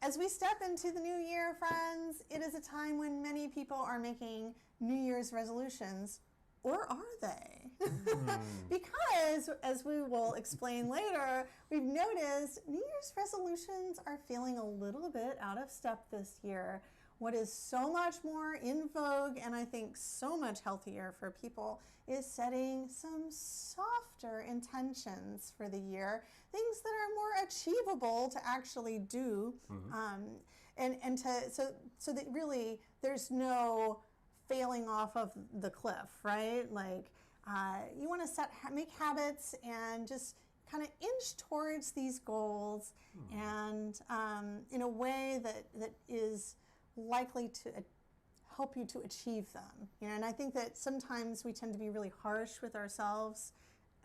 As we step into the new year, friends, it is a time when many people are making New Year's resolutions. Or are they? Because, as we will explain later, we've noticed New Year's resolutions are feeling a little bit out of step this year. What is so much more in vogue and I think so much healthier for people is setting some softer intentions for the year, things that are more achievable to actually do, so that really there's no failing off of the cliff, right? Like you want to make habits and just kind of inch towards these goals and in a way that is likely to help you to achieve them. And I think that sometimes we tend to be really harsh with ourselves,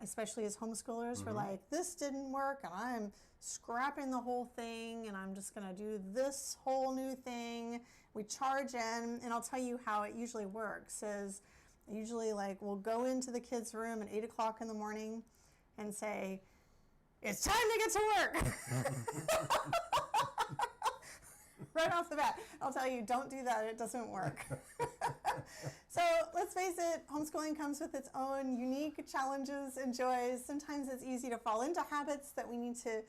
especially as homeschoolers. We're like, this didn't work and I'm scrapping the whole thing and I'm just going to do this whole new thing. We charge in, and I'll tell you how it usually works is usually like we'll go into the kids' room at 8 o'clock in the morning and say, it's time to get to work. Right off the bat, I'll tell you, don't do that. It doesn't work. So let's face it, homeschooling comes with its own unique challenges and joys. Sometimes it's easy to fall into habits that we need to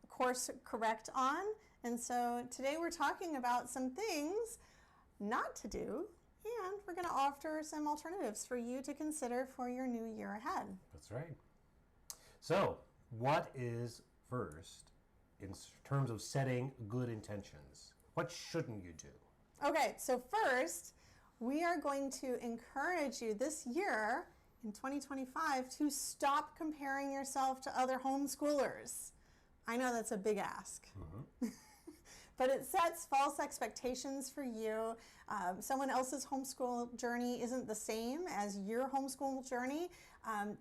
course correct on. And so today we're talking about some things not to do, and we're going to offer some alternatives for you to consider for your new year ahead. That's right. So what is first in terms of setting good intentions? What shouldn't you do? Okay, so first, we are going to encourage you this year in 2025 to stop comparing yourself to other homeschoolers. I know that's a big ask. But it sets false expectations for you. Someone else's homeschool journey isn't the same as your homeschool journey.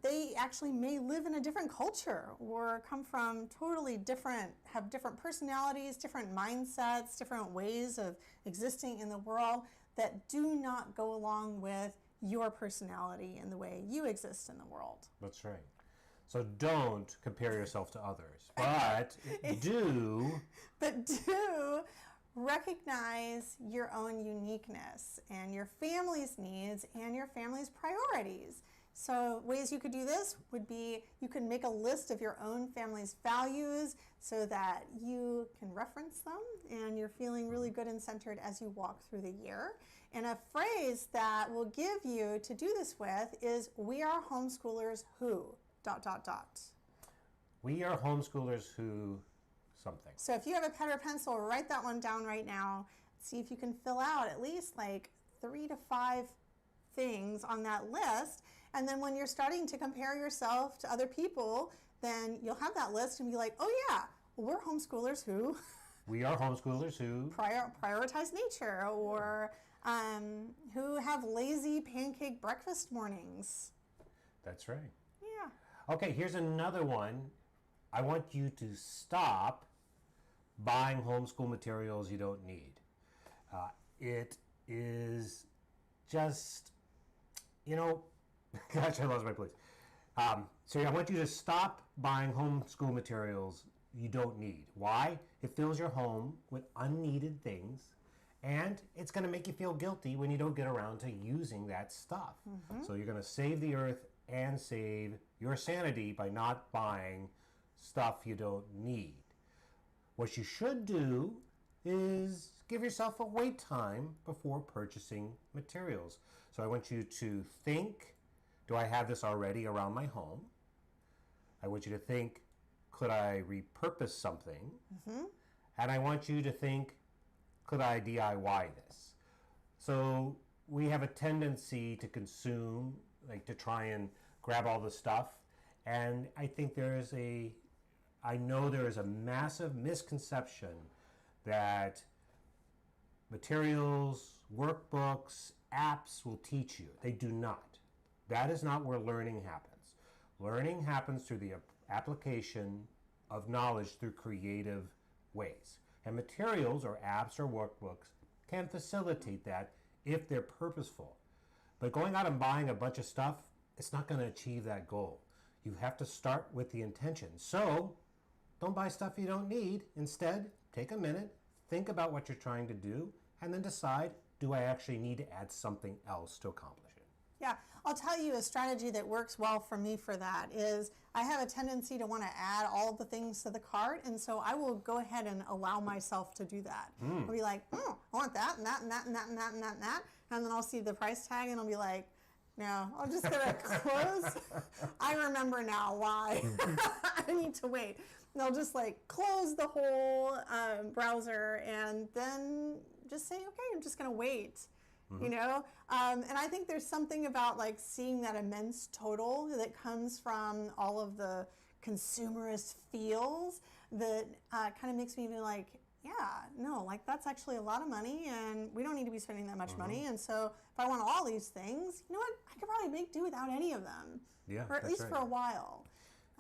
They actually may live in a different culture or come from totally different, have different personalities, different mindsets, different ways of existing in the world that do not go along with your personality and the way you exist in the world. That's right. So don't compare yourself to others, but do recognize your own uniqueness and your family's needs and your family's priorities. So ways you could do this would be you can make a list of your own family's values so that you can reference them and you're feeling really good and centered as you walk through the year. And a phrase that will give you to do this with is, we are homeschoolers who... ... We are homeschoolers who something. So if you have a pen or pencil, write that one down right now. See if you can fill out at least like 3 to 5 things on that list. And then when you're starting to compare yourself to other people, then you'll have that list and be like, oh yeah, we're homeschoolers who... We are homeschoolers who... prioritize nature, or who have lazy pancake breakfast mornings. That's right. Yeah. Okay, here's another one. I want you to stop buying homeschool materials you don't need. It is just, gosh, I lost my place. So I want you to stop buying homeschool materials you don't need. Why? It fills your home with unneeded things, and it's going to make you feel guilty when you don't get around to using that stuff. So you're going to save the earth and save your sanity by not buying stuff you don't need. What you should do is give yourself a wait time before purchasing materials. So I want you to think, do I have this already around my home? I want you to think, could I repurpose something? And I want you to think, could I DIY this? So we have a tendency to consume, like to try and grab all the stuff. And I think I know there is a massive misconception that materials, workbooks, apps will teach you. They do not. That is not where learning happens. Learning happens through the application of knowledge through creative ways. And materials or apps or workbooks can facilitate that if they're purposeful. But going out and buying a bunch of stuff, it's not going to achieve that goal. You have to start with the intention. So don't buy stuff you don't need. Instead, take a minute, think about what you're trying to do, and then decide, do I actually need to add something else to accomplish it? Yeah, I'll tell you a strategy that works well for me for that is I have a tendency to want to add all the things to the cart, and so I will go ahead and allow myself to do that. I'll be like, I want that and that and that and that and that and that and that, and then I'll see the price tag and I'll be like, no, I'm just gonna close. I remember now why I need to wait. And I'll just like close the whole browser and then just say, okay, I'm just gonna wait. You know, and I think there's something about like seeing that immense total that comes from all of the consumerist feels that kind of makes me be like, yeah, no, like that's actually a lot of money and we don't need to be spending that much money. And so if I want all these things, you know what, I could probably make do without any of them. Yeah, or at least for a while.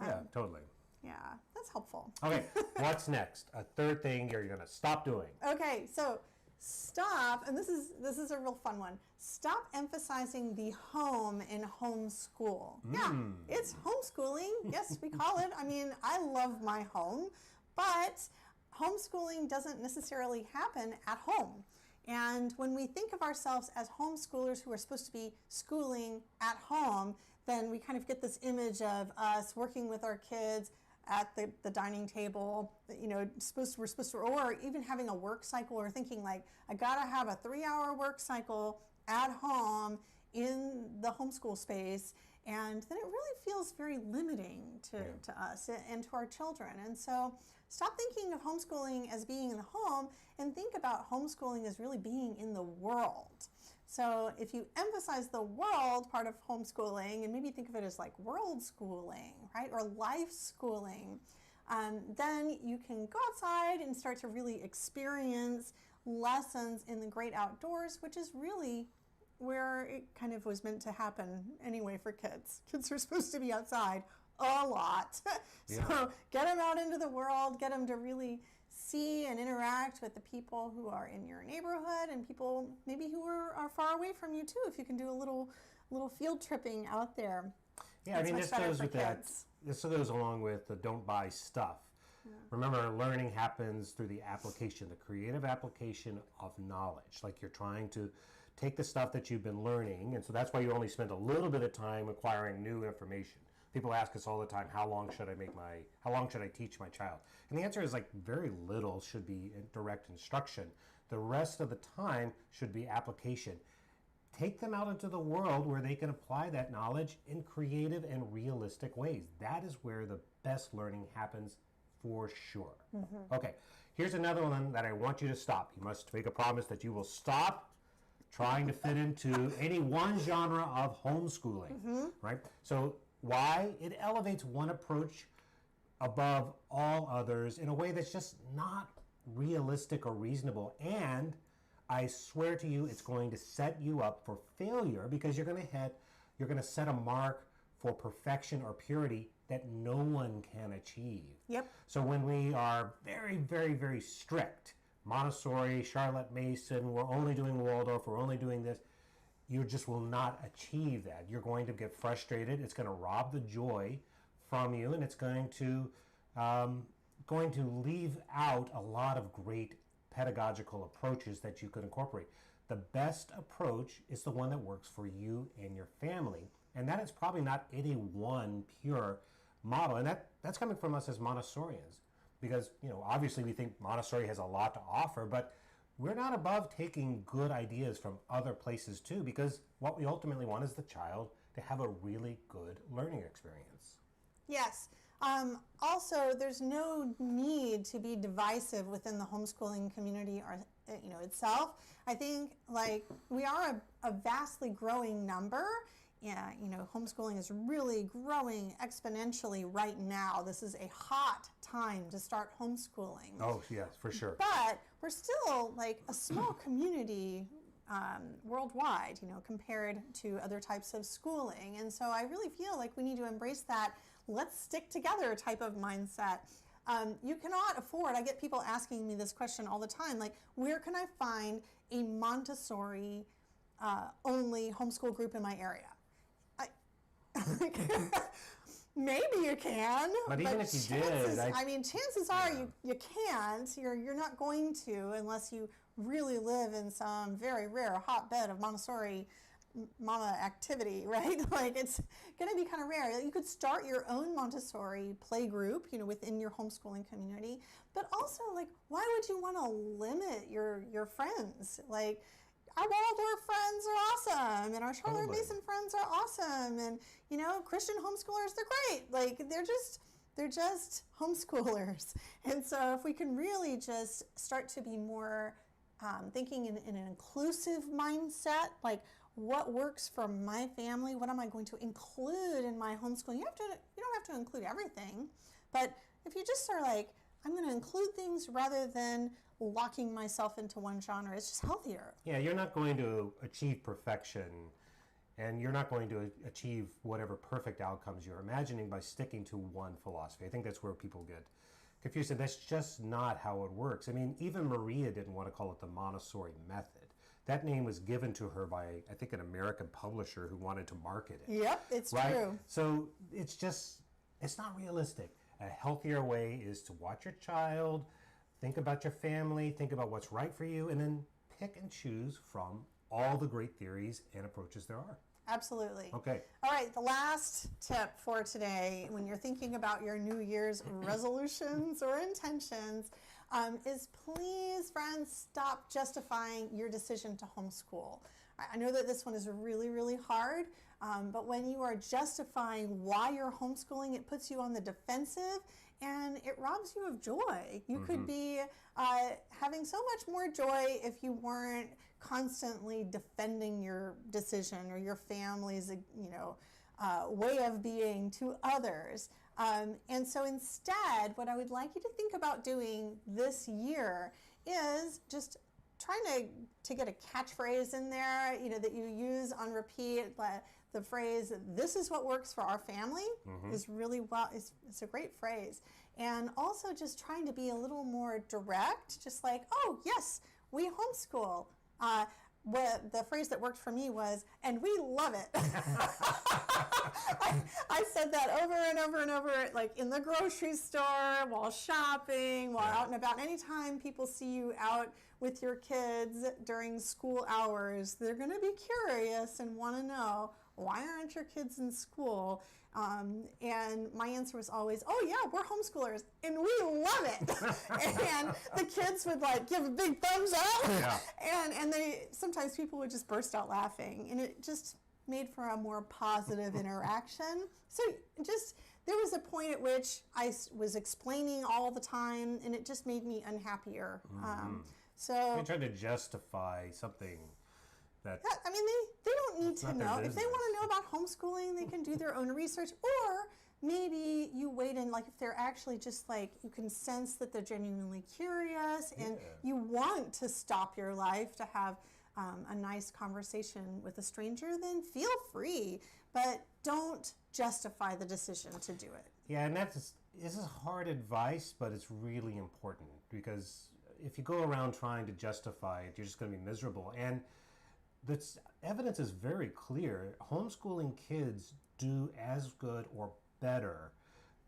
Yeah, totally. Yeah, that's helpful. Okay, what's next? A third thing you're going to stop doing. Okay, so stop, and this is a real fun one. Stop emphasizing the home in homeschool. Yeah, it's homeschooling. Yes, we call it. I mean, I love my home, but homeschooling doesn't necessarily happen at home. And when we think of ourselves as homeschoolers who are supposed to be schooling at home, then we kind of get this image of us working with our kids at the dining table, you know, we're supposed to, or even having a work cycle, or thinking like, I gotta have a 3-hour work cycle at home in the homeschool space, and then it really feels very limiting to us and to our children. And so stop thinking of homeschooling as being in the home and think about homeschooling as really being in the world. So if you emphasize the world part of homeschooling and maybe think of it as like world schooling, right, or life schooling, then you can go outside and start to really experience lessons in the great outdoors, which is really where it kind of was meant to happen anyway for kids. Kids are supposed to be outside a lot. So get them out into the world, get them to really see and interact with the people who are in your neighborhood and people maybe who are far away from you too, if you can do a little field tripping out there. Yeah, I mean, this goes with that. This goes along with the don't buy stuff. Yeah. Remember, learning happens through the application, the creative application of knowledge. Like you're trying to take the stuff that you've been learning, and so that's why you only spend a little bit of time acquiring new information. People ask us all the time, how long should I teach my child? And the answer is like very little should be direct instruction. The rest of the time should be application. Take them out into the world where they can apply that knowledge in creative and realistic ways. That is where the best learning happens for sure. Okay, here's another one that I want you to stop. You must make a promise that you will stop trying to fit into any one genre of homeschooling, right? So why? It elevates one approach above all others in a way that's just not realistic or reasonable. And I swear to you, it's going to set you up for failure because you're going to set a mark for perfection or purity that no one can achieve. Yep. So when we are very, very, very strict, Montessori, Charlotte Mason, we're only doing Waldorf, we're only doing this, you just will not achieve that. You're going to get frustrated. It's going to rob the joy from you, and it's going to leave out a lot of great pedagogical approaches that you could incorporate. The best approach is the one that works for you and your family, and that is probably not any one pure model. And that's coming from us as Montessorians, because obviously we think Montessori has a lot to offer, but we're not above taking good ideas from other places too, because what we ultimately want is the child to have a really good learning experience. Yes. Also, there's no need to be divisive within the homeschooling community or itself. I think we are a vastly growing number. Yeah, homeschooling is really growing exponentially right now. This is a hot time to start homeschooling. Oh, yes, for sure. But we're still like a small community worldwide, compared to other types of schooling. And so I really feel like we need to embrace that let's stick together type of mindset. You cannot afford, I get people asking me this question all the time, like, where can I find a Montessori only homeschool group in my area? maybe you can. But even if you did, chances are you can't. You're not going to unless you really live in some very rare hotbed of Montessori mama activity, right? Like it's going to be kind of rare. You could start your own Montessori play group, within your homeschooling community. But also, like, why would you want to limit your friends? Like, our Waldorf friends are awesome, and our Charlotte Mason friends are awesome, and Christian homeschoolers, they're great. Like they're just homeschoolers. And so if we can really just start to be more thinking in an inclusive mindset, like what works for my family, what am I going to include in my homeschooling? You don't have to include everything, but if you just are like, I'm going to include things rather than locking myself into one genre, it's just healthier. Yeah, you're not going to achieve perfection, and you're not going to achieve whatever perfect outcomes you're imagining by sticking to one philosophy. I think that's where people get confused, and that's just not how it works. I mean, even Maria didn't want to call it the Montessori method. That name was given to her by, I think, an American publisher who wanted to market it. Yep, it's right? true. So it's not realistic. A healthier way is to watch your child, think about your family, think about what's right for you, and then pick and choose from all the great theories and approaches there are. Absolutely. Okay. All right, the last tip for today, when you're thinking about your New Year's resolutions or intentions, is please, friends, stop justifying your decision to homeschool. I know that this one is really, really hard, but when you are justifying why you're homeschooling, it puts you on the defensive and it robs you of joy. You could be having so much more joy if you weren't constantly defending your decision or your family's, way of being to others. And so instead, what I would like you to think about doing this year is just trying to get a catchphrase in there, that you use on repeat. The phrase, "This is what works for our family," is really it's a great phrase. And also just trying to be a little more direct, just like, "Oh, yes, we homeschool." What the phrase that worked for me was, "And we love it." I said that over and over and over, like in the grocery store, while shopping, while out and about. Anytime people see you out with your kids during school hours, they're going to be curious and want to know, why aren't your kids in school? And my answer was always, "Oh yeah, we're homeschoolers and we love it." And the kids would give a big thumbs up. Yeah. And sometimes people would just burst out laughing, and it just made for a more positive interaction. So there was a point at which I was explaining all the time, and it just made me unhappier. So they tried to justify something that... Yeah, I mean, they don't need to know. If they want to know about homeschooling, they can do their own research. Or maybe you wait and, if they're actually just you can sense that they're genuinely curious and you want to stop your life to have a nice conversation with a stranger, then feel free. But don't justify the decision to do it. Yeah, and this is hard advice, but it's really important, because if you go around trying to justify it, you're just going to be miserable. And the evidence is very clear. Homeschooling kids do as good or better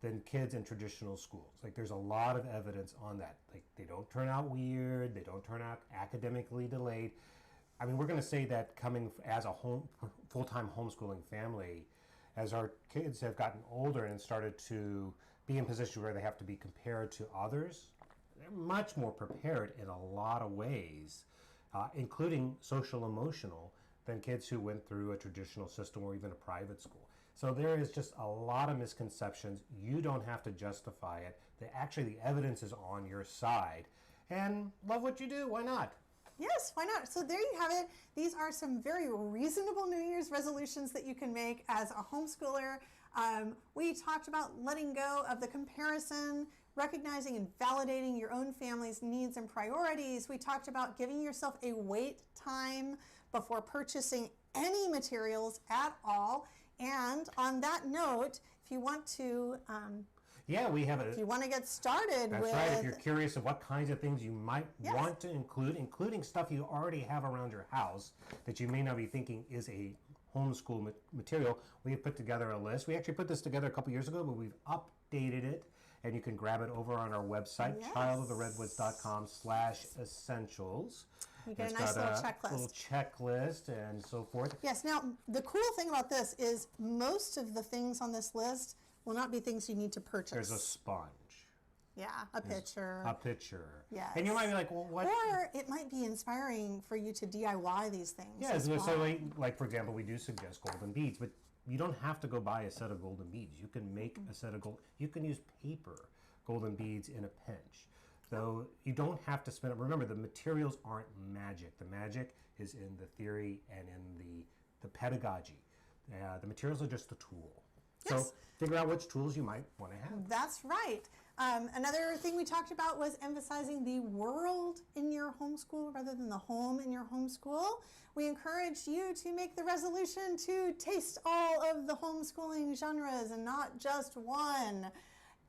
than kids in traditional schools. There's a lot of evidence on that. They don't turn out weird. They don't turn out academically delayed. I mean, we're going to say that coming as a full-time homeschooling family, as our kids have gotten older and started to be in positions where they have to be compared to others, they're much more prepared in a lot of ways, including social emotional, than kids who went through a traditional system or even a private school. So there is just a lot of misconceptions. You don't have to justify it. Actually, the evidence is on your side. And love what you do. Why not? Yes, why not? So there you have it. These are some very reasonable New Year's resolutions that you can make as a homeschooler. We talked about letting go of the comparison, recognizing and validating your own family's needs and priorities. We talked about giving yourself a wait time before purchasing any materials at all. And on that note, if you want to... if you want to get started That's right. If you're curious of what kinds of things you might want to include, including stuff you already have around your house that you may not be thinking is a homeschool material, we have put together a list. We actually put this together a couple years ago, but we've updated it, and you can grab it over on our website, Yes. childoftheredwoods.com/essentials. You get It's a nice got little checklist. little checklist and so forth. Yes, now the cool thing about this is most of the things on this list will not be things you need to purchase. There's a sponge. Yeah, a pitcher. A pitcher. Yes. And you might be like, well, what? Or it might be inspiring for you to DIY these things. Yeah, as so well. like for example, we do suggest golden beads, but you don't have to go buy a set of golden beads. You can make a set of you can use paper golden beads in a pinch. Though you don't have to spend it. Remember, the materials aren't magic. The magic is in the theory and in the pedagogy. The materials are just a tool. Yes. So figure out which tools you might want to have. That's right. Another thing we talked about was emphasizing the world in your homeschool rather than the home in your homeschool. We encouraged you to make the resolution to taste all of the homeschooling genres and not just one,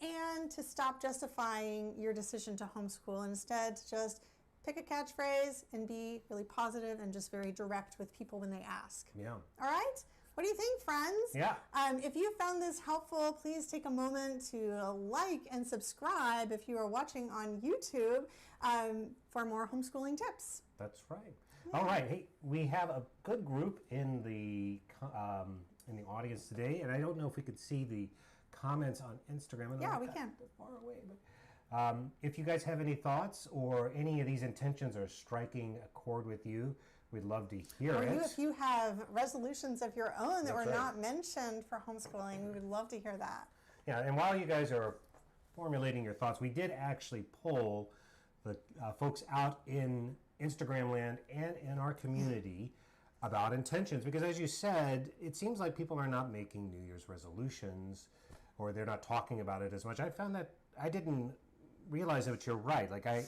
and to stop justifying your decision to homeschool. Instead, to just pick a catchphrase and be really positive and just very direct with people when they ask. Yeah. All right? What do you think, friends? Yeah. If you found this helpful, please take a moment to like and subscribe if you are watching on YouTube for more homeschooling tips. That's right. All right. Hey, we have a good group in the audience today, and I don't know if we could see the comments on Instagram. Yeah, we can. They're far away, but if you guys have any thoughts or any of these intentions are striking a chord with you, we'd love to hear Or it. if you have resolutions of your own that That's were right. not mentioned for homeschooling, we would love to hear that. Yeah, and while you guys are formulating your thoughts, we did actually poll the folks out in Instagram land and in our community about intentions, because as you said, it seems like people are not making New Year's resolutions, or they're not talking about it as much. I found that I didn't realize that you're right. Like I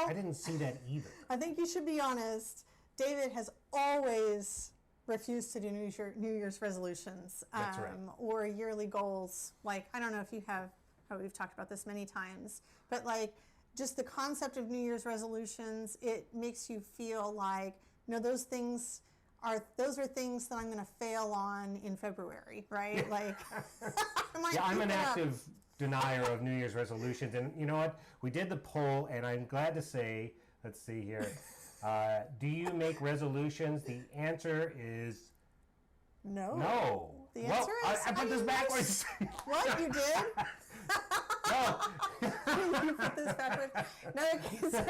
didn't see that either. I think you should be honest. David has always refused to do New Year's resolutions That's right. or yearly goals. Like, I don't know if you have, we've talked about this many times, but like just the concept of New Year's resolutions, it makes you feel like, those are things that I'm going to fail on in February, right? Like, I'm an active denier of New Year's resolutions, and you know what? We did the poll, and I'm glad to say, let's see here. Do you make resolutions? The answer is no. no. The answer is I put this backwards. What? You did? No. You put this backwards? No, okay, so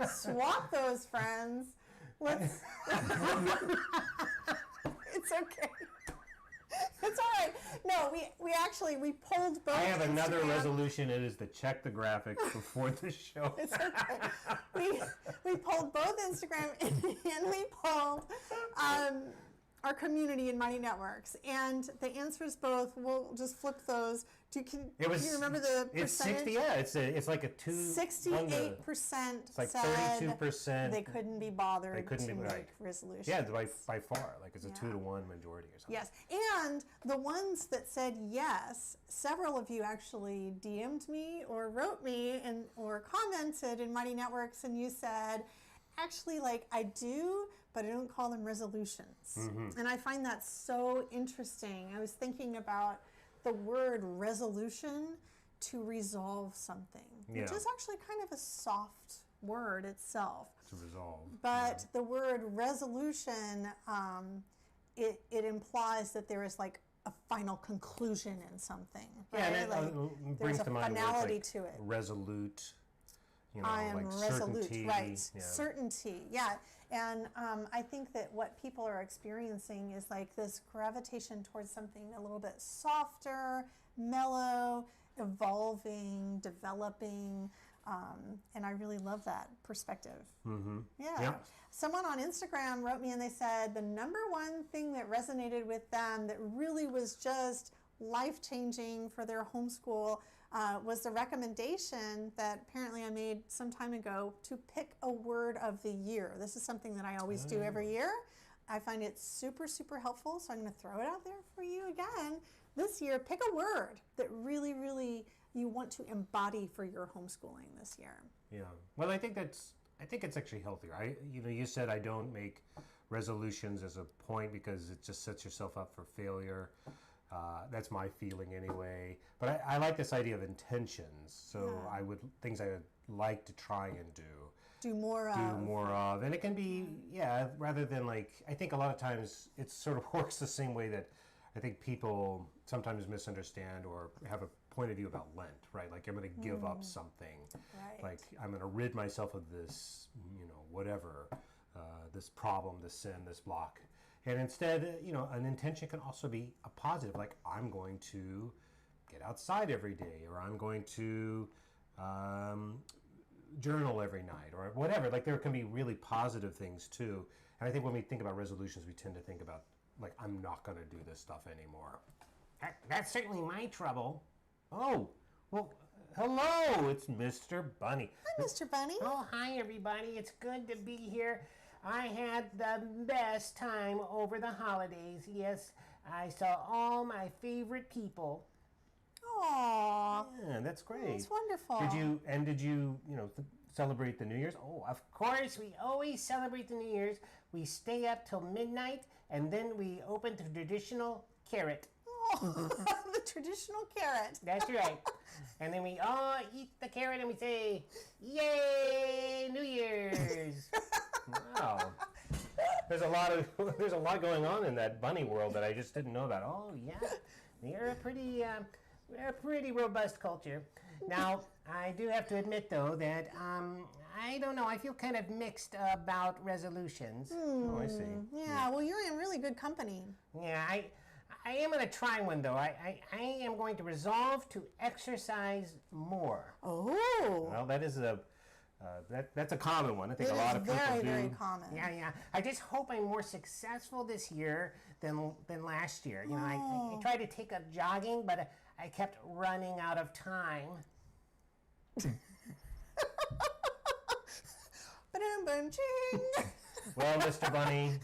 swap those, friends. Let's. It's okay. It's all right. No, we polled both. I have another Instagram. resolution. It is to check the graphics before the show. It's okay. We polled both Instagram and we polled our community in Mighty Networks, and the answers both. We'll just flip those. Do you remember the percentage? It's 60. Yeah, it's like a 68% It's like said 32%. they couldn't be bothered They couldn't to be, make right. resolutions. Yeah, by far. Like it's a 2-to-1 majority or something. Yes, and the ones that said yes, several of you actually DM'd me or wrote me or commented in Mighty Networks, and you said, actually, like, I do, but I don't call them resolutions. Mm-hmm. And I find that so interesting. I was thinking about the word resolution to resolve something, which is actually kind of a soft word itself. To resolve. But the word resolution, it implies that there is like a final conclusion in something. Yeah, right? and it brings to mind finality words like to it. resolute. I am like resolute, certainty. right? Yeah. Certainty, yeah. And I think that what people are experiencing is like this gravitation towards something a little bit softer, mellow, evolving, developing. And I really love that perspective. Mm-hmm. Yeah. Yep. Someone on Instagram wrote me and they said the number one thing that resonated with them that really was just life-changing for their homeschool was the recommendation that apparently I made some time ago to pick a word of the year. This is something that I always do every year. I find it super, super helpful, so I'm going to throw it out there for you again. This year, pick a word that really, really you want to embody for your homeschooling this year. Yeah. Well, I think it's actually healthier. You said I don't make resolutions as a point because it just sets yourself up for failure. That's my feeling anyway. But I like this idea of intentions. So things I would like to try and do more of. And it can be, rather than like, I think a lot of times it sort of works the same way that I think people sometimes misunderstand or have a point of view about Lent, right? Like I'm going to give up something. Right. Like I'm going to rid myself of this, whatever, this problem, this sin, this block. And instead, an intention can also be a positive, like I'm going to get outside every day, or I'm going to journal every night, or whatever. Like there can be really positive things too. And I think when we think about resolutions, we tend to think about, like, I'm not going to do this stuff anymore. That's certainly my trouble. Oh, well, hello, it's Mr. Bunny. Hi, Mr. Bunny. Oh, hi, everybody. It's good to be here. I had the best time over the holidays. Yes, I saw all my favorite people. Aww. Yeah, that's great. That's wonderful. Did you celebrate the New Year's? Oh, of course, we always celebrate the New Year's. We stay up till midnight, and then we open the traditional carrot. Oh, the traditional carrot. That's right. And then we all eat the carrot and we say, "Yay, New Year's!" Wow. There's a lot going on in that bunny world that I just didn't know about. Oh yeah, we're a pretty robust culture. Now, I do have to admit though that I don't know. I feel kind of mixed about resolutions. Oh, I see. Yeah, well, you're in really good company. Yeah, I am going to try one though. I am going to resolve to exercise more. Oh. Well, that is that's a common one. I think a lot of people very, do. very common. Yeah. I just hope I'm more successful this year than last year. I tried to take up jogging, but I kept running out of time. Ba-dum-bum, ching. Well, Mr. Bunny,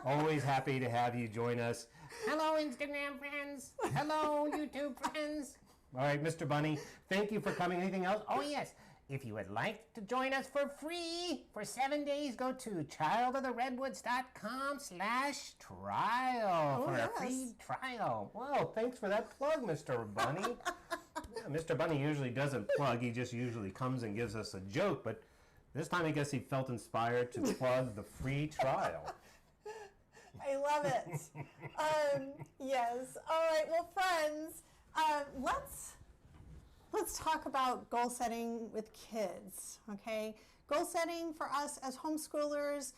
always happy to have you join us. Hello, Instagram friends. Hello, YouTube friends. All right, Mr. Bunny, thank you for coming. Anything else? Oh, yes. If you would like to join us for free for 7 days, go to childoftheredwoods.com/trial for a free trial. Wow, thanks for that plug, Mr. Bunny. Yeah, Mr. Bunny usually doesn't plug. He just usually comes and gives us a joke, but this time I guess he felt inspired to plug the free trial. I love it. Yes. All right. Well, friends, let's talk about goal setting with kids. Okay, goal setting for us as homeschoolers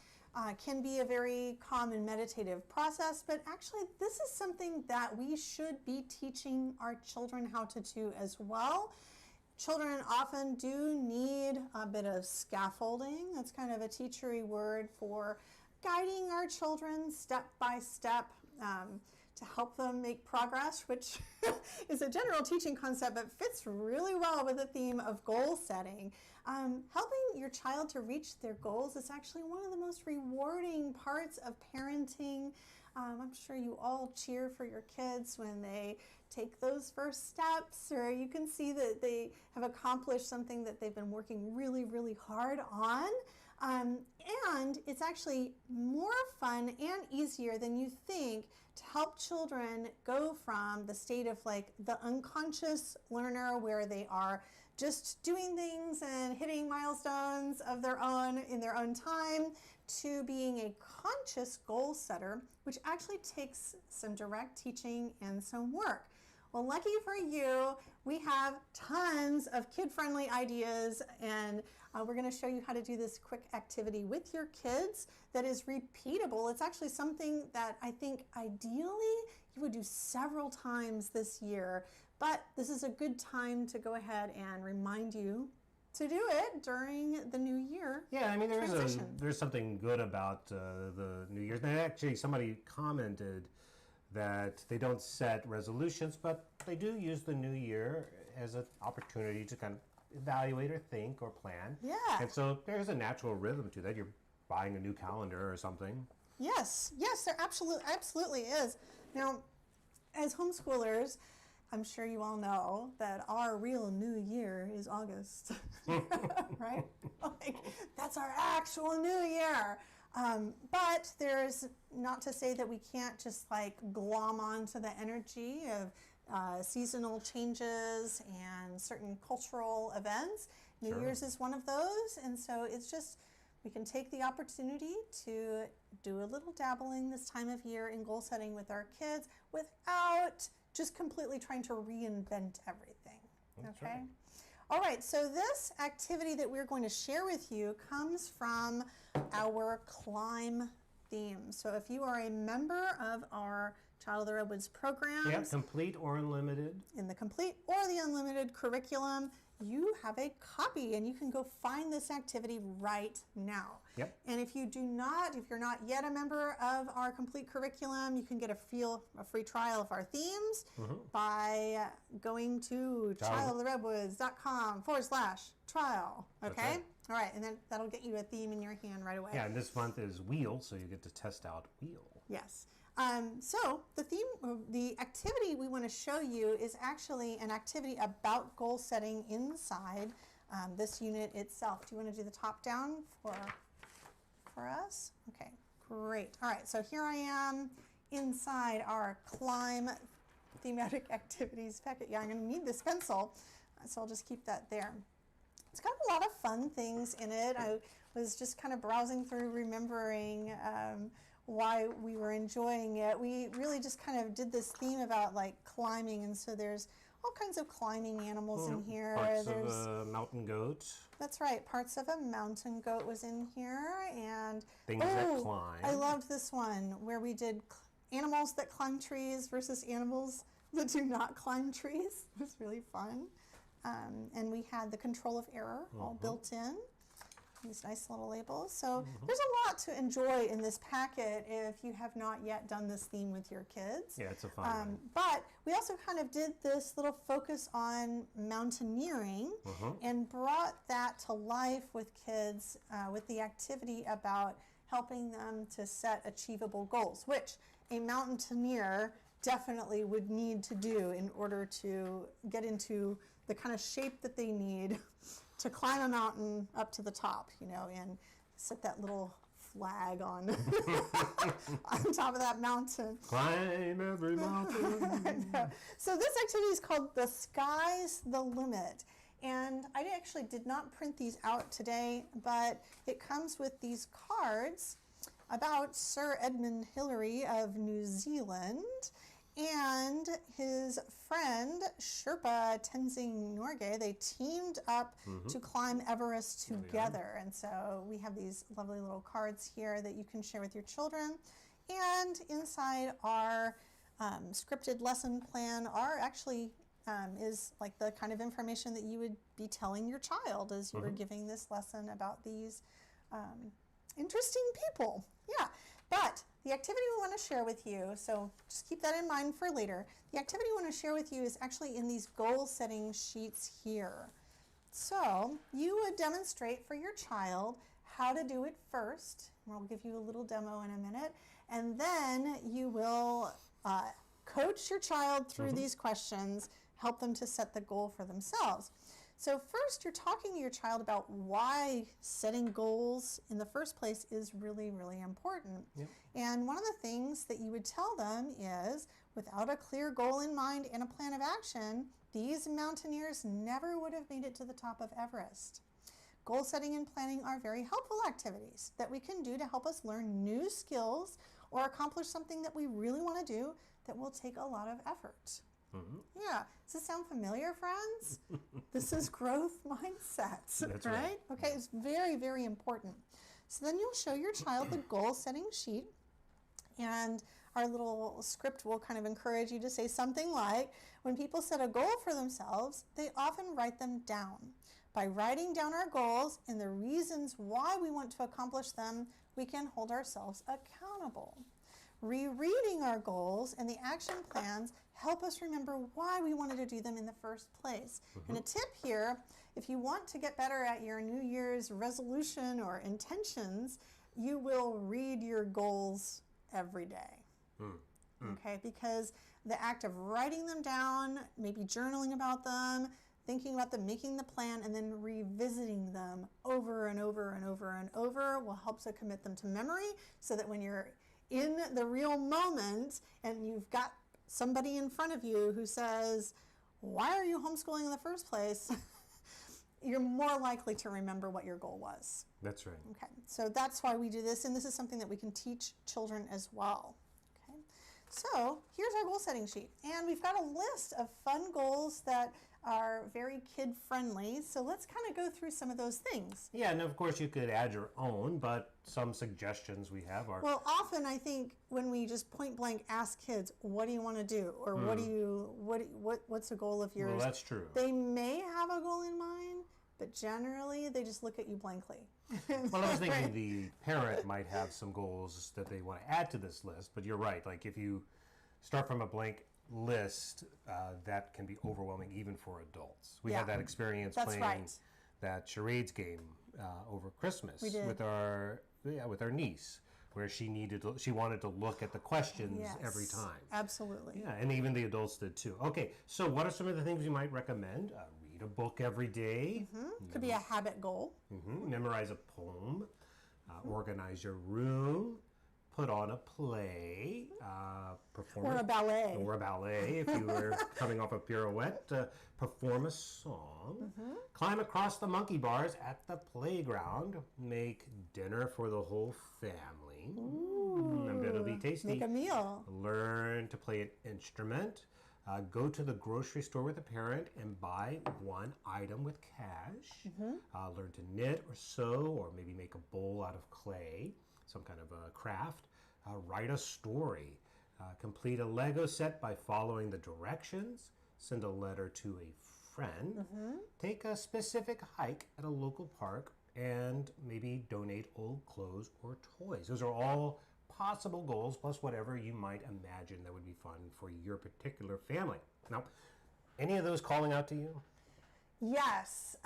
can be a very calm and meditative process, but actually this is something that we should be teaching our children how to do as well. Children often do need a bit of scaffolding. That's kind of a teachery word for guiding our children step by step to help them make progress, which is a general teaching concept but fits really well with the theme of goal setting. Helping your child to reach their goals is actually one of the most rewarding parts of parenting. I'm sure you all cheer for your kids when they take those first steps, or you can see that they have accomplished something that they've been working really, really hard on. And it's actually more fun and easier than you think to help children go from the state of like the unconscious learner where they are just doing things and hitting milestones of their own in their own time to being a conscious goal setter, which actually takes some direct teaching and some work. Well, lucky for you, we have tons of kid-friendly ideas, and we're going to show you how to do this quick activity with your kids that is repeatable. It's actually something that I think ideally you would do several times this year, but this is a good time to go ahead and remind you to do it during the new year. Yeah, I mean, transition. there's something good about the New Year's. And actually, somebody commented that they don't set resolutions, but they do use the new year as an opportunity to kind of evaluate or think or plan. Yeah. And so there's a natural rhythm to that. You're buying a new calendar or something. Yes, there absolutely is. Now, as homeschoolers, I'm sure you all know that our real new year is August, right? Like, that's our actual new year. But there's not to say that we can't just like glom onto the energy of seasonal changes and certain cultural events. New Sure. Year's is one of those, and so it's just we can take the opportunity to do a little dabbling this time of year in goal setting with our kids without just completely trying to reinvent everything. That's Okay? right. All right, so this activity that we're going to share with you comes from our climb theme. So if you are a member of our Child of the Redwoods programs, Yeah, complete or unlimited. in the complete or the unlimited curriculum, you have a copy and you can go find this activity right now. Yep. And if you're not yet a member of our complete curriculum, you can get a free trial of our themes by going to childoftheredwoods.com/trial. Okay? right. All right, and then that'll get you a theme in your hand right away. Yeah, and this month is wheel, so you get to test out wheel. Yes. So the activity we want to show you is actually an activity about goal setting inside this unit itself. Do you want to do the top down for us? Okay, great. All right, so here I am inside our climb thematic activities packet. Yeah, I'm going to need this pencil, so I'll just keep that there. It's got a lot of fun things in it. I was just kind of browsing through, remembering why we were enjoying it. We really just kind of did this theme about like climbing, and so there's all kinds of climbing animals in here. Parts There's, of a mountain goat. that's right, parts of a mountain goat was in here, and Things that climb. I loved this one where we did animals that climb trees versus animals that do not climb trees. It was really fun. And we had the control of error all built in. These nice little labels. So there's a lot to enjoy in this packet if you have not yet done this theme with your kids. Yeah, it's a fun one. But we also kind of did this little focus on mountaineering and brought that to life with kids with the activity about helping them to set achievable goals, which a mountaineer definitely would need to do in order to get into the kind of shape that they need to climb a mountain up to the top, and set that little flag on on top of that mountain. Climb every mountain. So this activity is called The Sky's the Limit. And I actually did not print these out today, but it comes with these cards about Sir Edmund Hillary of New Zealand and his friend Sherpa Tenzing Norgay. They teamed up to climb Everest together. And so we have these lovely little cards here that you can share with your children. And inside our scripted lesson plan is like the kind of information that you would be telling your child as you were giving this lesson about these interesting people. Yeah, but the activity we want to share with you, so just keep that in mind for later. The activity we want to share with you is actually in these goal setting sheets here. So you would demonstrate for your child how to do it first. We'll give you a little demo in a minute. And then you will coach your child through these questions, help them to set the goal for themselves. So first, you're talking to your child about why setting goals in the first place is really, really important. Yep. And one of the things that you would tell them is, without a clear goal in mind and a plan of action, these mountaineers never would have made it to the top of Everest. Goal setting and planning are very helpful activities that we can do to help us learn new skills or accomplish something that we really want to do that will take a lot of effort. Yeah. Does this sound familiar, friends? This is growth mindset, That's right? right. Okay, it's very, very important. So then you'll show your child the goal setting sheet, and our little script will kind of encourage you to say something like, when people set a goal for themselves, they often write them down. By writing down our goals and the reasons why we want to accomplish them, we can hold ourselves accountable. Rereading our goals and the action plans help us remember why we wanted to do them in the first place. And a tip here, if you want to get better at your New Year's resolution or intentions, you will read your goals every day. Okay, because the act of writing them down, maybe journaling about them, thinking about them, making the plan, and then revisiting them over and over and over and over will help to commit them to memory, so that when you're in the real moment and you've got somebody in front of you who says, why are you homeschooling in the first place? You're more likely to remember what your goal was. That's right. Okay, so that's why we do this, and this is something that we can teach children as well. Okay, so here's our goal setting sheet, and we've got a list of fun goals that are very kid friendly. So let's kind of go through some of those things. Yeah, and of course you could add your own, but some suggestions we have are. Well, often I think when we just point blank ask kids, what do you want to do, or what's a goal of yours? Well, that's true. They may have a goal in mind, but generally they just look at you blankly. Well, I was thinking the parent might have some goals that they want to add to this list, but you're right. Like if you start from a blank list, that can be overwhelming even for adults. We had that experience That's playing right. that charades game over Christmas We did. with our niece, where she wanted to look at the questions Yes, every time. Absolutely. Yeah, and even the adults did too. Okay, so what are some of the things you might recommend? Read a book every day. Could be a habit goal. Memorize a poem. Organize your room. Put on a play. Perform Or a ballet. Or a ballet if you were coming off a pirouette. Perform a song. Climb across the monkey bars at the playground. Make dinner for the whole family. And that'll be tasty. Make a meal. Learn to play an instrument. Go to the grocery store with a parent and buy one item with cash. Learn to knit or sew, or maybe make a bowl out of clay, some kind of a craft. Write a story. Complete a Lego set by following the directions. Send a letter to a friend. Take a specific hike at a local park, and maybe donate old clothes or toys. Those are all possible goals, plus whatever you might imagine that would be fun for your particular family. Now, any of those calling out to you? Yes.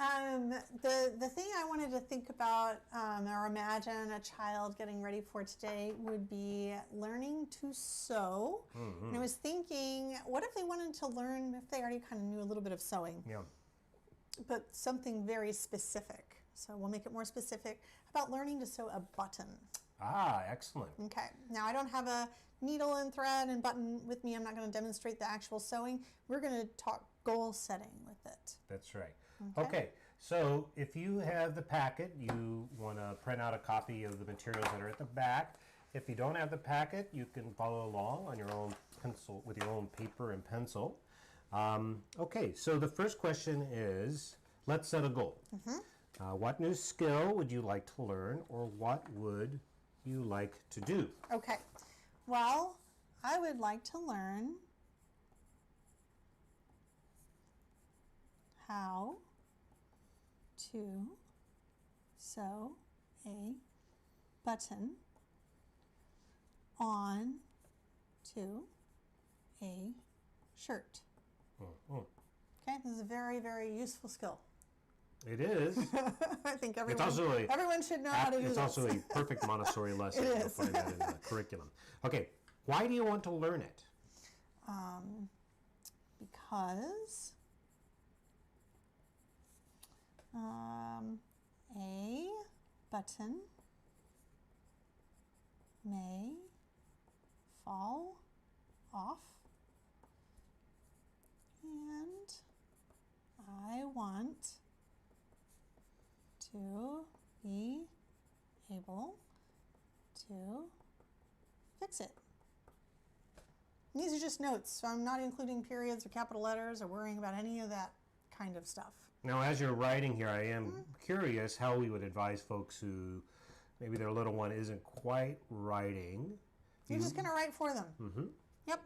The thing I wanted to think about or imagine a child getting ready for today would be learning to sew. And I was thinking, what if they wanted to learn, if they already kind of knew a little bit of sewing, Yeah. but something very specific. So we'll make it more specific about learning to sew a button. Ah, excellent. Okay, now I don't have a needle and thread and button with me. I'm not going to demonstrate the actual sewing. We're going to talk goal setting with it. That's right. Okay, so if you have the packet, you want to print out a copy of the materials that are at the back. If you don't have the packet, you can follow along on your own pencil, with your own paper and pencil. Okay, so the first question is, let's set a goal. What new skill would you like to learn, or what would you like to do? Okay, well, I would like to learn how to sew a button on to a shirt. Okay, this is a very, very useful skill. It is. I think It's also everyone should know how to do this. It's also a perfect Montessori lesson. It You'll is. find that in the curriculum. Okay, why do you want to learn it? Because a button may fall off, and I want to be able to fix it. And these are just notes, so I'm not including periods or capital letters or worrying about any of that kind of stuff. Now, as you're writing here, I am curious how we would advise folks who maybe their little one isn't quite writing. You're just going to write for them. Yep.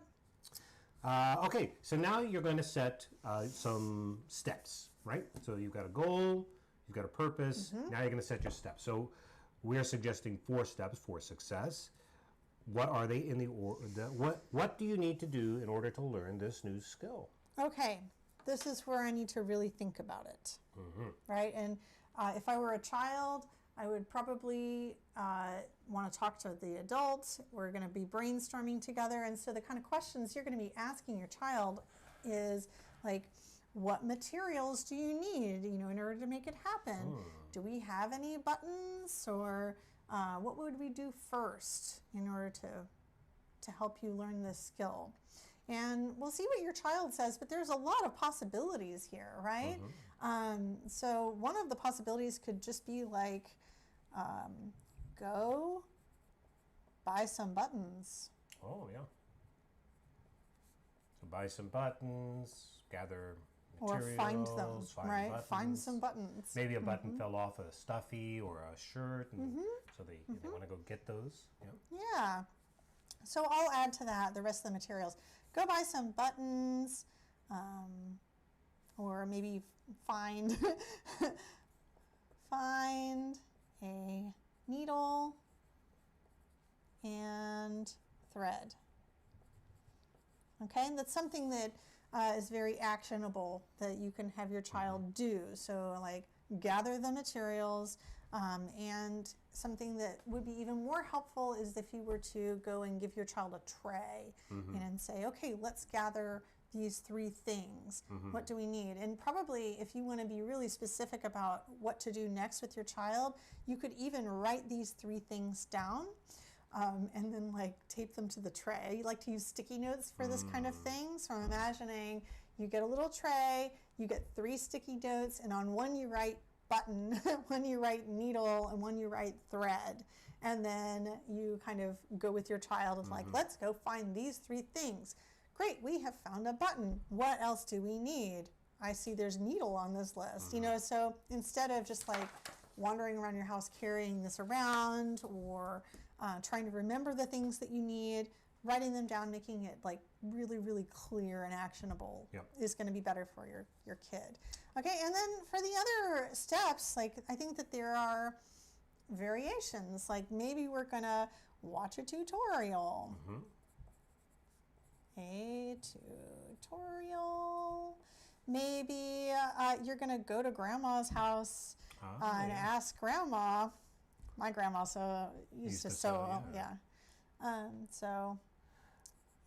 Okay, so now you're going to set some steps, right? So you've got a goal, you've got a purpose, now you're going to set your steps. So we're suggesting 4 steps for success. What are they in the order? What do you need to do in order to learn this new skill? Okay, this is where I need to really think about it, right? And if I were a child, I would probably want to talk to the adult. We're going to be brainstorming together. And so the kind of questions you're going to be asking your child is like, what materials do you need, in order to make it happen? Do we have any buttons, or what would we do first in order to help you learn this skill? And we'll see what your child says, but there's a lot of possibilities here, right? So one of the possibilities could just be like, go buy some buttons. Oh, yeah. So buy some buttons, gather materials, Or find them, right? buttons. Find some buttons. Maybe a button fell off a stuffy or a shirt, and so they want to go get those. Yeah. Yeah. So I'll add to that the rest of the materials. Go buy some buttons, or maybe find find a needle and thread. Okay, and that's something that is very actionable that you can have your child do. So like gather the materials, and something that would be even more helpful is if you were to go and give your child a tray and say, okay, let's gather these 3 things. What do we need? And probably if you want to be really specific about what to do next with your child, you could even write these 3 things down. And then like tape them to the tray. You like to use sticky notes for this kind of thing. So I'm imagining you get a little tray, you get 3 sticky notes, and on one you write button, one you write needle, and one you write thread. And then you kind of go with your child and like, let's go find these 3 things. Great, we have found a button. What else do we need? I see there's needle on this list. So instead of just like wandering around your house carrying this around, or trying to remember the things that you need, writing them down, making it like really, really clear and actionable is going to be better for your kid. Okay, and then for the other steps, like I think that there are variations. Like maybe we're going to watch a tutorial. A tutorial. Maybe you're going to go to grandma's house and ask grandma. My grandma used to sew. So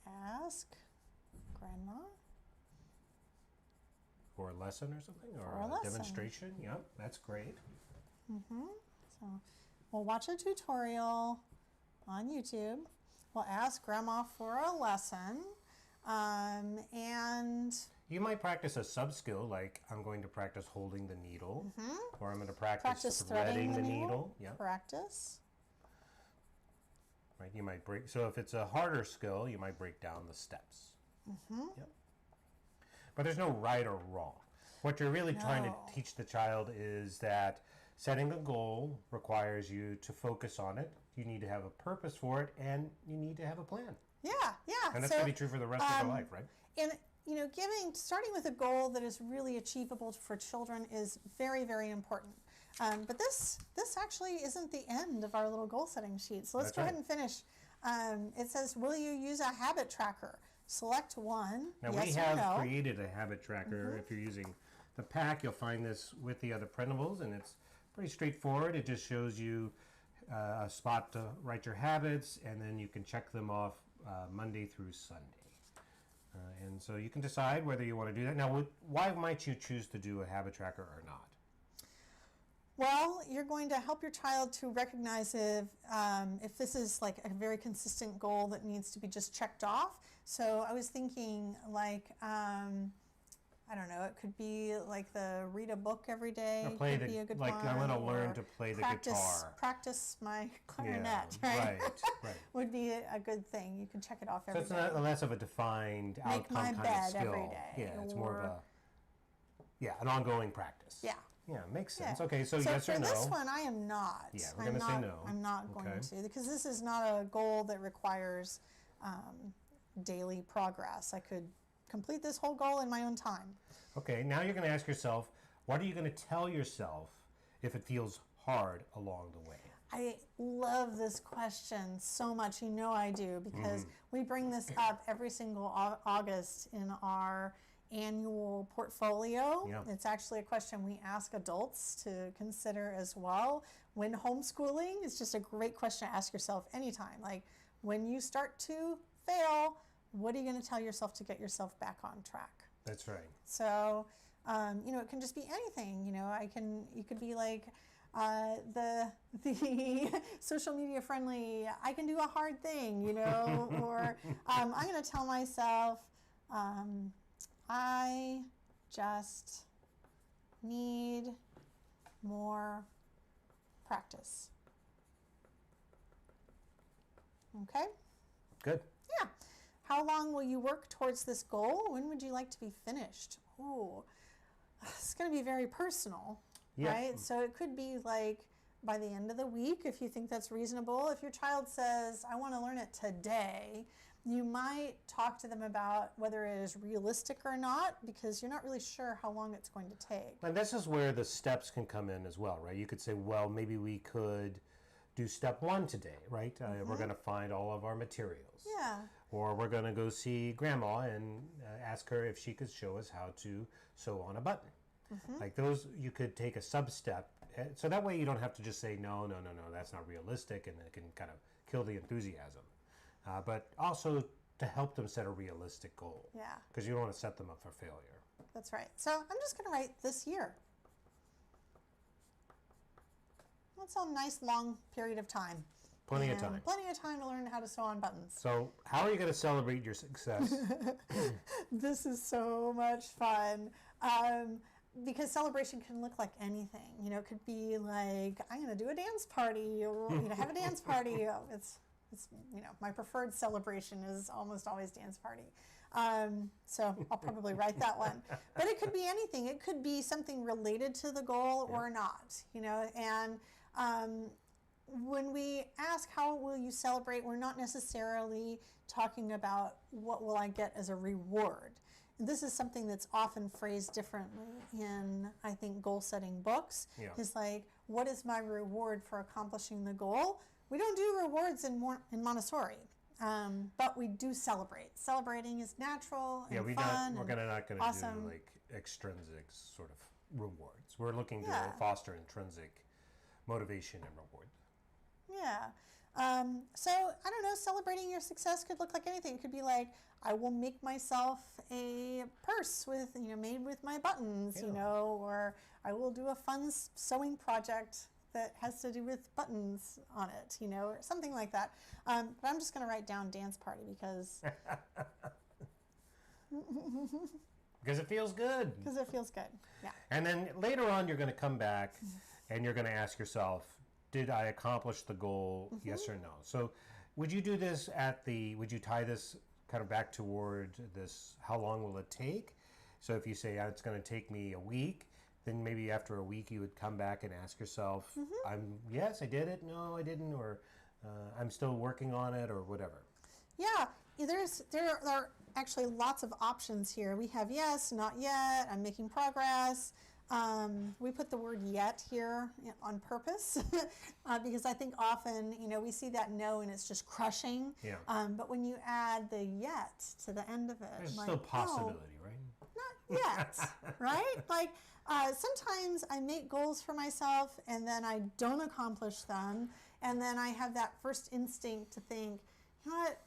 ask grandma For a lesson or something, or For a a lesson. demonstration. Yep, that's great. So we'll watch a tutorial on YouTube. We'll ask grandma for a lesson, and You might practice a sub-skill, like I'm going to practice holding the needle, or I'm going to practice threading threading the the needle. needle. Yeah, practice. right. You might break. So if it's a harder skill, you might break down the steps. Yep. But there's no right or wrong. What you're really trying to No. teach the child is that setting a goal requires you to focus on it. You need to have a purpose for it, and you need to have a plan. Yeah. And that's So, going to be true for the rest of their life, right? and starting with a goal that is really achievable for children is very, very important. But this actually isn't the end of our little goal setting sheet. So let's That's go right. ahead and finish. It says, will you use a habit tracker? Select one. Now yes we or have no. created a habit tracker. If you're using the pack, you'll find this with the other printables, and it's pretty straightforward. It just shows you a spot to write your habits, and then you can check them off Monday through Sunday. And so you can decide whether you want to do that. Now, why might you choose to do a habit tracker or not? Well, you're going to help your child to recognize if this is like a very consistent goal that needs to be just checked off. So I was thinking like, I don't know, it could be like the read a book every day. Or play could the, be a good like one. I want to learn or to play the practice, guitar. Practice my Yeah, clarinet, right? right. Would be a good thing. You can check it off So every it's day. not less of a defined Make outcome my kind bed of skill. every day, Yeah, it's more of or- an ongoing practice. Yeah. Yeah, makes sense. Yeah. Okay, so So yes for or no? this one, I am not. Yeah, we're I'm gonna say not- no. I'm not going Okay. to, because this is not a goal that requires daily progress. I could complete this whole goal in my own time. Okay, now you're going to ask yourself, what are you going to tell yourself if it feels hard along the way? I love this question so much. You know I do, because we bring this up every single August in our annual portfolio. Yeah. It's actually a question we ask adults to consider as well. When homeschooling, it's just a great question to ask yourself anytime. Like, when you start to fail, what are you going to tell yourself to get yourself back on track? That's right. So, it can just be anything. You could be like the social media friendly. I can do a hard thing, or I'm going to tell myself, I just need more practice. Okay. Good. Yeah. How long will you work towards this goal? When would you like to be finished? Ooh, it's going to be very personal, Yeah. right? So it could be like by the end of the week, if you think that's reasonable. If your child says, I want to learn it today, you might talk to them about whether it is realistic or not, because you're not really sure how long it's going to take. And this is where the steps can come in as well, right? You could say, well, maybe we could do step 1 today, right? We're going to find all of our materials. Yeah. Or we're going to go see grandma and ask her if she could show us how to sew on a button. Like those, you could take a sub-step. So that way you don't have to just say, no, that's not realistic, and it can kind of kill the enthusiasm. But also to help them set a realistic goal. Yeah. Because you don't want to set them up for failure. That's right. So I'm just going to write this year. That's a nice long period of time. Plenty of time. Plenty of time to learn how to sew on buttons. So how are you going to celebrate your success? This is so much fun. Because celebration can look like anything. It could be like, I'm going to do a dance party, or have a dance party. It's my preferred celebration is almost always dance party. So I'll probably write that one. But it could be anything. It could be something related to the goal or not. And when we ask how will you celebrate, we're not necessarily talking about what will I get as a reward. This is something that's often phrased differently in, I think, goal-setting books. Yeah. Is like, what is my reward for accomplishing the goal? We don't do rewards in Montessori, but we do celebrate. Celebrating is natural and fun. We're not going to awesome. do like extrinsic sort of rewards. We're looking to Yeah. foster intrinsic motivation and reward. Yeah. So I don't know, celebrating your success could look like anything. It could be like, I will make myself a purse with, made with my buttons, Yeah. Or I will do a fun sewing project that has to do with buttons on it, or something like that. But I'm just going to write down dance party because Because it feels good. it feels good. Yeah. And then later on, you're going to come back and you're going to ask yourself, did I accomplish the goal? Yes or no? So would you do this would you tie this kind of back toward this, how long will it take? So if you say it's going to take me a week, then maybe after a week you would come back and ask yourself, yes, I did it. No, I didn't. Or I'm still working on it, or whatever. Yeah, there are actually lots of options here. We have yes, not yet, I'm making progress. We put the word yet here on purpose because I think often, we see that no and it's just crushing. Yeah. But when you add the yet to the end of it, There's like, still possibility, right? not yet, right? Like sometimes I make goals for myself and then I don't accomplish them. And then I have that first instinct to think, you know what?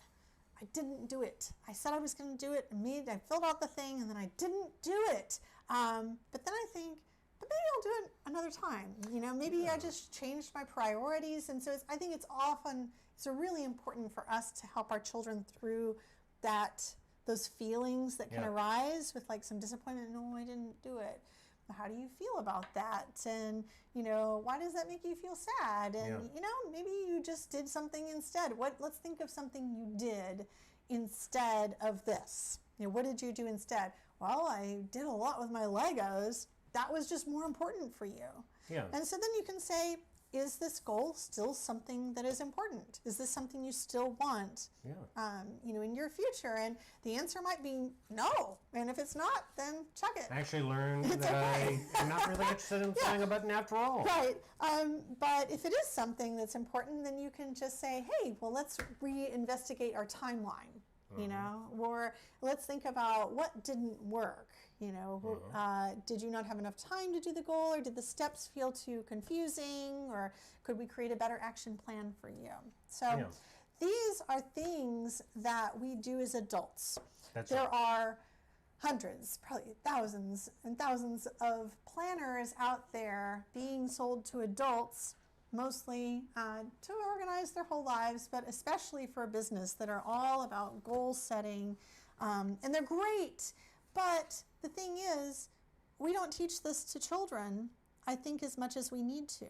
I didn't do it. I said I was going to do it. I filled out the thing and then I didn't do it. But then I think, but maybe I'll do it another time. Maybe I just changed my priorities. And so I think it's really important for us to help our children through those feelings that can arise with like some disappointment. No, I didn't do it. How do you feel about that? And, why does that make you feel sad? And, maybe you just did something instead. Let's think of something you did instead of this. What did you do instead? Well, I did a lot with my Legos. That was just more important for you. Yeah. And so then you can say, is this goal still something that is important? Is this something you still want, in your future? And the answer might be no. And if it's not, then chuck it. I actually learned that I'm not really interested in sewing a button after all. Right. But if it is something that's important, then you can just say, hey, well, let's reinvestigate our timeline. you know, or let's think about what didn't work. You know, did you not have enough time to do the goal, or did the steps feel too confusing, or could we create a better action plan for you? So these are things that we do as adults. There are hundreds, probably thousands and thousands of planners out there being sold to adults, mostly to organize their whole lives, but especially for a business, that are all about goal setting. And they're great, but the thing is, we don't teach this to children, I think, as much as we need to.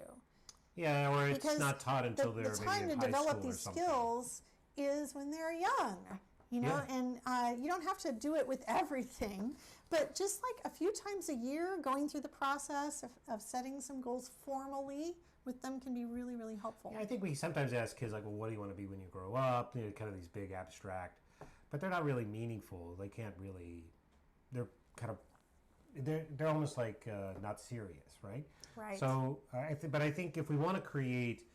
Yeah, or it's Because not taught until they're the maybe time in to high develop school or these something. skills is when they're young, you know, and you don't have to do it with everything, but just like a few times a year, going through the process of setting some goals formally with them can be really, really helpful. Yeah, I think we sometimes ask kids, like, well, what do you want to be when you grow up? You know, kind of these big abstract, but they're not really meaningful. They can't really, they're kind of, they're almost like not serious, right? Right. So, but I think if we want to create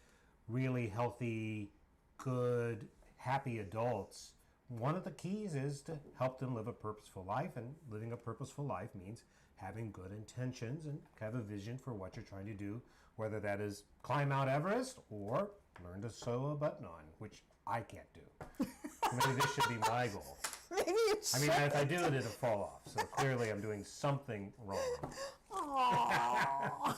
really healthy, good, happy adults, one of the keys is to help them live a purposeful life. And living a purposeful life means having good intentions and have a vision for what you're trying to do, whether that is climb Mount Everest or learn to sew a button on, which I can't do. Maybe this should be my goal. Maybe you should. I mean, if I do it, it'll fall off. So clearly I'm doing something wrong. Aww.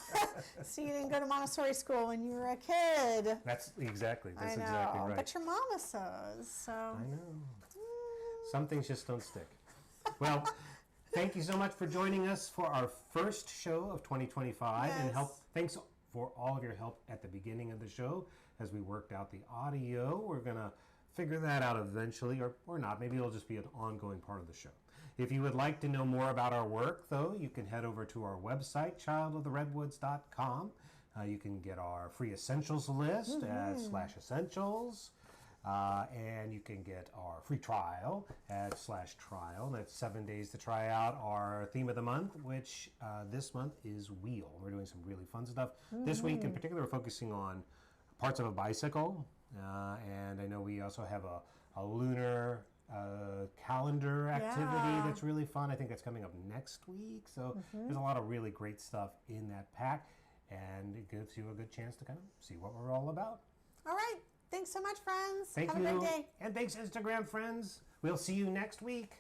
So you didn't go to Montessori school when you were a kid. That's exactly I know, exactly right. but your mama sews, so. I know. Some things just don't stick. Well, thank you so much for joining us for our first show of 2025. Yes. And thanks for all of your help at the beginning of the show as we worked out the audio. We're going to figure that out eventually, or not. Maybe it'll just be an ongoing part of the show. If you would like to know more about our work, though, you can head over to our website, childoftheredwoods.com. You can get our free essentials list at /essentials. And you can get our free trial at /trial. That's 7 days to try out our theme of the month, which this month is wheel. We're doing some really fun stuff. This week in particular, we're focusing on parts of a bicycle. And I know we also have a lunar calendar activity that's really fun. I think that's coming up next week. So there's a lot of really great stuff in that pack. And it gives you a good chance to kind of see what we're all about. All right. Thanks so much, friends. Thank Have you. a great day. And thanks, Instagram friends. We'll see you next week.